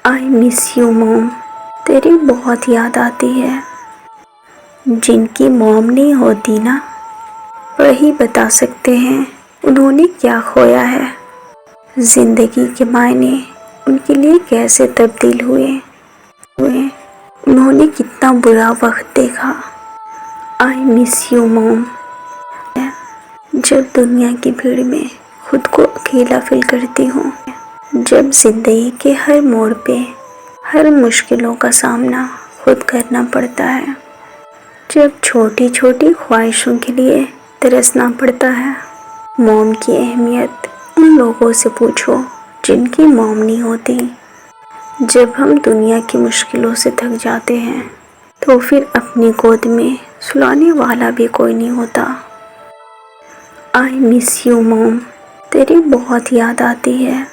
I miss you موم، تیری بہت یاد آتی ہے۔ جن کی موم نہیں ہوتی نا، وہی بتا سکتے ہیں انہوں نے کیا کھویا ہے، زندگی کے معنی ان کے لیے کیسے تبدیل ہوئے، انہوں نے کتنا برا وقت دیکھا۔ آئی مس یو موم، جب دنیا کی بھیڑ میں خود کو اکیلا فیل کرتی ہوں، جب زندگی کے ہر موڑ پہ ہر مشکلوں کا سامنا خود کرنا پڑتا ہے، جب چھوٹی چھوٹی خواہشوں کے لیے ترسنا پڑتا ہے۔ موم کی اہمیت ان لوگوں سے پوچھو جن کی موم نہیں ہوتی۔ جب ہم دنیا کی مشکلوں سے تھک جاتے ہیں تو پھر اپنی گود میں سلانے والا بھی کوئی نہیں ہوتا۔ آئی مس یو موم، تیری بہت یاد آتی ہے۔